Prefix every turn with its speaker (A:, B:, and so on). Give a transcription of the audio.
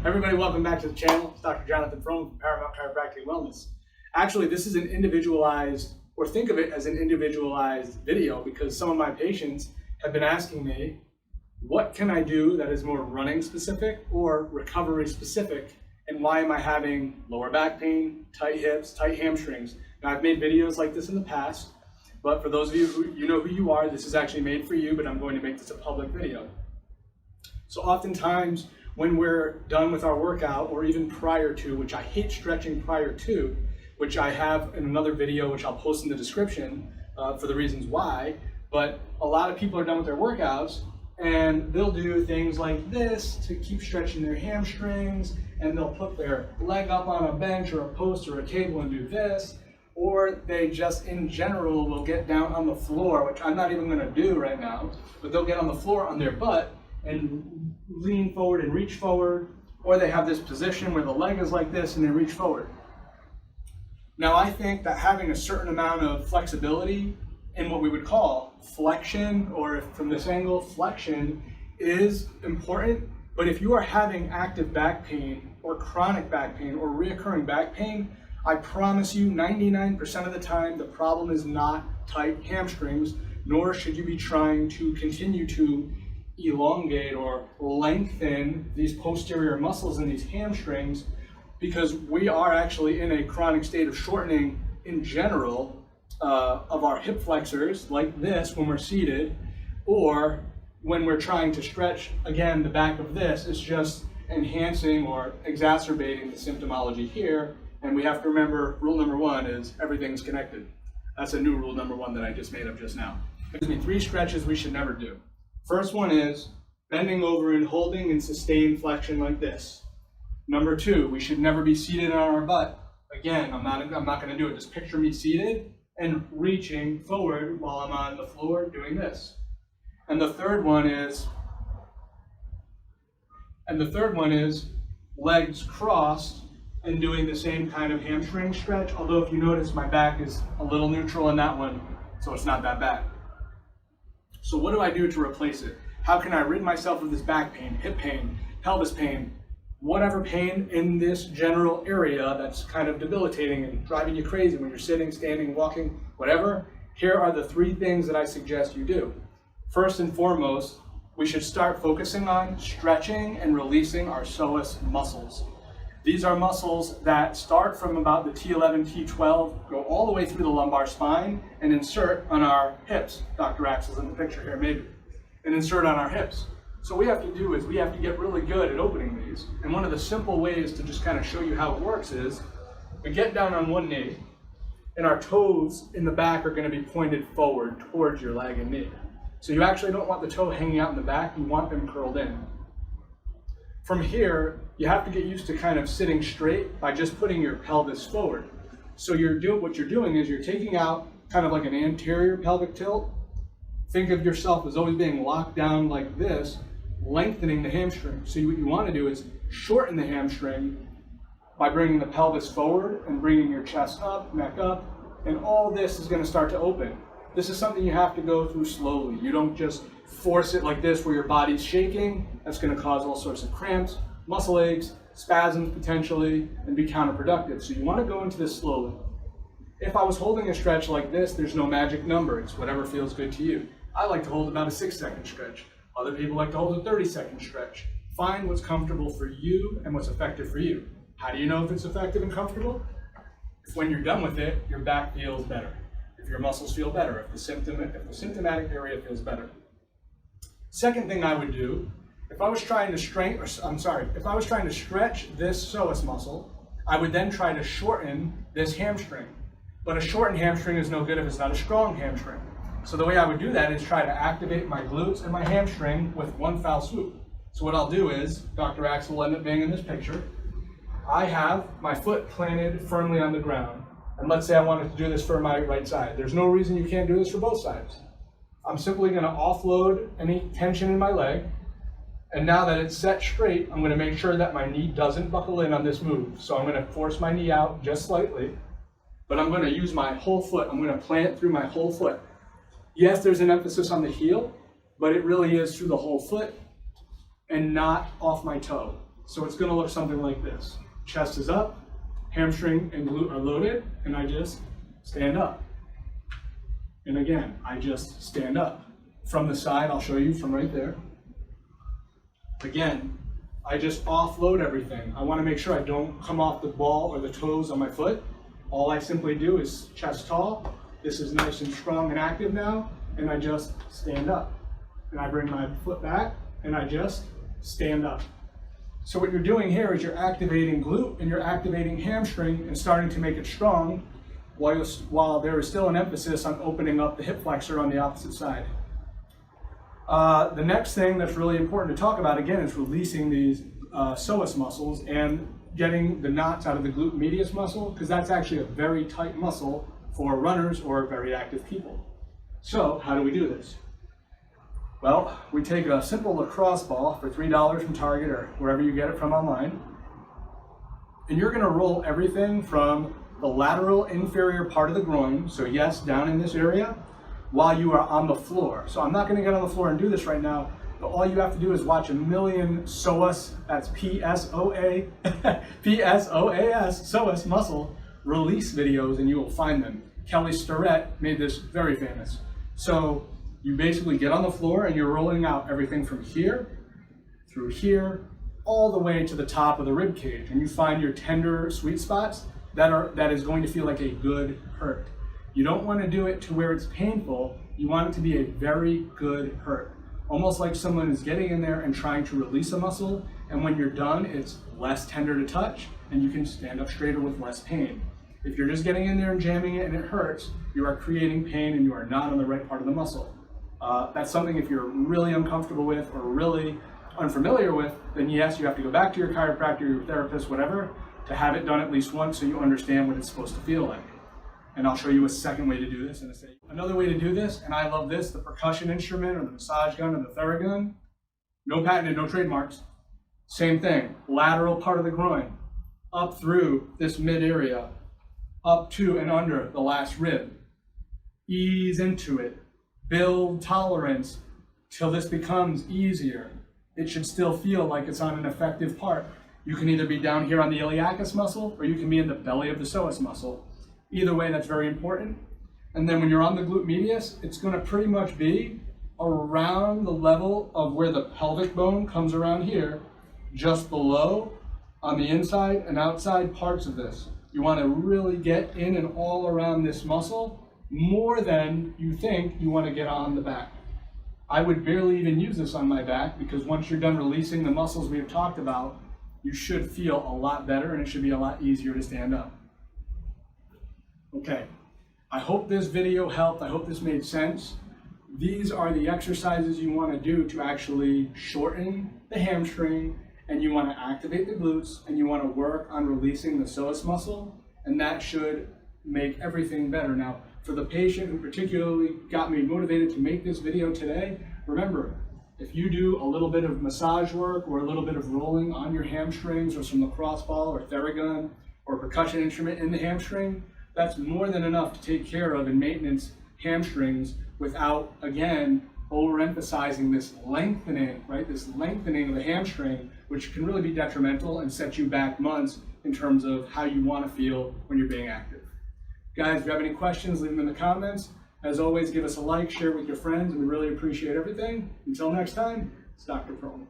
A: Everybody, welcome back to the channel. It's Dr. Jonathan from Paramount Chiropractic Wellness. Actually, this is an individualized, or think of it as an individualized video, because some of my patients have been asking me, what can I do that is more running specific or recovery specific, and why am I having lower back pain, tight hips, tight hamstrings? Now, I've made videos like this in the past, but for those of you who know who you are, this is actually made for you, but I'm going to make this a public video. So oftentimes, when we're done with our workout, or even prior to, which I hate stretching prior to, which I have in another video, which I'll post in the description for the reasons why, but a lot of people are done with their workouts and they'll do things like this to keep stretching their hamstrings, and they'll put their leg up on a bench or a post or a table and do this, or they just in general will get down on the floor, which I'm not even going to do right now, but they'll get on the floor on their butt and lean forward and reach forward, or they have this position where the leg is like this and they reach forward. Now, I think that having a certain amount of flexibility in what we would call flexion, or if from this angle, flexion, is important. But if you are having active back pain or chronic back pain or reoccurring back pain, I promise you 99% of the time the problem is not tight hamstrings, nor should you be trying to continue to elongate or lengthen these posterior muscles in these hamstrings, because we are actually in a chronic state of shortening in general of our hip flexors, like this when we're seated, or when we're trying to stretch, again, the back of this is just enhancing or exacerbating the symptomology here. And we have to remember, rule number one is everything's connected. That's a new rule number one that I just made up just now. There's me 3 stretches we should never do. First one is bending over and holding and sustained flexion like this. Number 2, we should never be seated on our butt. Again, I'm not going to do it. Just picture me seated and reaching forward while I'm on the floor doing this. And the third one is legs crossed and doing the same kind of hamstring stretch. Although if you notice, my back is a little neutral in that one, so it's not that bad. So what do I do to replace it? How can I rid myself of this back pain, hip pain, pelvis pain, whatever pain in this general area that's kind of debilitating and driving you crazy when you're sitting, standing, walking, whatever? Here are the 3 things that I suggest you do. First and foremost, we should start focusing on stretching and releasing our psoas muscles. These are muscles that start from about the T11, T12, go all the way through the lumbar spine and insert on our hips. Dr. Axel's in the picture here, maybe. And insert on our hips. So what we have to do is we have to get really good at opening these. And one of the simple ways to just kind of show you how it works is we get down on one knee, and our toes in the back are going to be pointed forward towards your leg and knee. So you actually don't want the toe hanging out in the back, you want them curled in. From here, you have to get used to kind of sitting straight by just putting your pelvis forward. So what you're doing is you're taking out kind of like an anterior pelvic tilt. Think of yourself as always being locked down like this, lengthening the hamstring. So what you want to do is shorten the hamstring by bringing the pelvis forward and bringing your chest up, neck up, and all this is going to start to open. This is something you have to go through slowly. You don't just force it like this where your body's shaking. That's going to cause all sorts of cramps, muscle aches, spasms potentially, and be counterproductive. So you want to go into this slowly. If I was holding a stretch like this, there's no magic number. It's whatever feels good to you. I like to hold about a 6-second stretch. Other people like to hold a 30-second stretch. Find what's comfortable for you and what's effective for you. How do you know if it's effective and comfortable? If when you're done with it, your back feels better. If your muscles feel better, if the symptomatic area feels better. Second thing I would do, if I was trying to stretch this psoas muscle, I would then try to shorten this hamstring. But a shortened hamstring is no good if it's not a strong hamstring. So the way I would do that is try to activate my glutes and my hamstring with one foul swoop. So what I'll do is, Dr. Axel will end up being in this picture. I have my foot planted firmly on the ground. And let's say I wanted to do this for my right side. There's no reason you can't do this for both sides. I'm simply going to offload any tension in my leg. And now that it's set straight, I'm going to make sure that my knee doesn't buckle in on this move. So I'm going to force my knee out just slightly. But I'm going to use my whole foot. I'm going to plant through my whole foot. Yes, there's an emphasis on the heel, but it really is through the whole foot and not off my toe. So it's gonna look something like this. Chest is up, hamstring and glute are loaded, and I just stand up. And again, I just stand up. From the side, I'll show you from right there. Again, I just offload everything. I wanna make sure I don't come off the ball or the toes on my foot. All I simply do is chest tall. This is nice and strong and active now, and I just stand up. And I bring my foot back, and I just stand up. So what you're doing here is you're activating glute and you're activating hamstring and starting to make it strong while there is still an emphasis on opening up the hip flexor on the opposite side. The next thing that's really important to talk about again is releasing these psoas muscles and getting the knots out of the glute medius muscle, because that's actually a very tight muscle for runners or very active people. So how do we do this? Well, we take a simple lacrosse ball for $3 from Target or wherever you get it from online, and you're going to roll everything from the lateral inferior part of the groin, so yes, down in this area, while you are on the floor. So I'm not going to get on the floor and do this right now, but all you have to do is watch a million psoas, that's P-S-O-A, P-S-O-A-S, psoas muscle release videos, and you will find them. Kelly Starrett made this very famous. So you basically get on the floor and you're rolling out everything from here, through here, all the way to the top of the rib cage, and you find your tender sweet spots that is going to feel like a good hurt. You don't want to do it to where it's painful. You want it to be a very good hurt. Almost like someone is getting in there and trying to release a muscle, and when you're done, it's less tender to touch, and you can stand up straighter with less pain. If you're just getting in there and jamming it and it hurts, you are creating pain and you are not on the right part of the muscle. That's something if you're really uncomfortable with or really unfamiliar with, then yes, you have to go back to your chiropractor, your therapist, whatever, to have it done at least once so you understand what it's supposed to feel like. And I'll show you a second way to do this in a second. Another way to do this, and I love this, the percussion instrument or the massage gun or the Theragun, no patented, no trademarks. Same thing, lateral part of the groin, up through this mid area, up to and under the last rib. Ease into it. Build tolerance till this becomes easier. It should still feel like it's on an effective part. You can either be down here on the iliacus muscle or you can be in the belly of the psoas muscle. Either way, that's very important. And then when you're on the glute medius, it's going to pretty much be around the level of where the pelvic bone comes around here, just below on the inside and outside parts of this. You want to really get in and all around this muscle more than you think you want to get on the back. I would barely even use this on my back because once you're done releasing the muscles we have talked about, you should feel a lot better and it should be a lot easier to stand up. Okay, I hope this video helped. I hope this made sense. These are the exercises you want to do to actually shorten the hamstring, and you want to activate the glutes, and you want to work on releasing the psoas muscle, and that should make everything better. Now, for the patient who particularly got me motivated to make this video today, remember, if you do a little bit of massage work or a little bit of rolling on your hamstrings or some lacrosse ball or Theragun or percussion instrument in the hamstring, that's more than enough to take care of and maintenance hamstrings without, again, overemphasizing this lengthening, right? This lengthening of the hamstring, which can really be detrimental and set you back months in terms of how you want to feel when you're being active. Guys, if you have any questions, leave them in the comments. As always, give us a like, share with your friends, and we really appreciate everything. Until next time, it's Dr. Pearlman.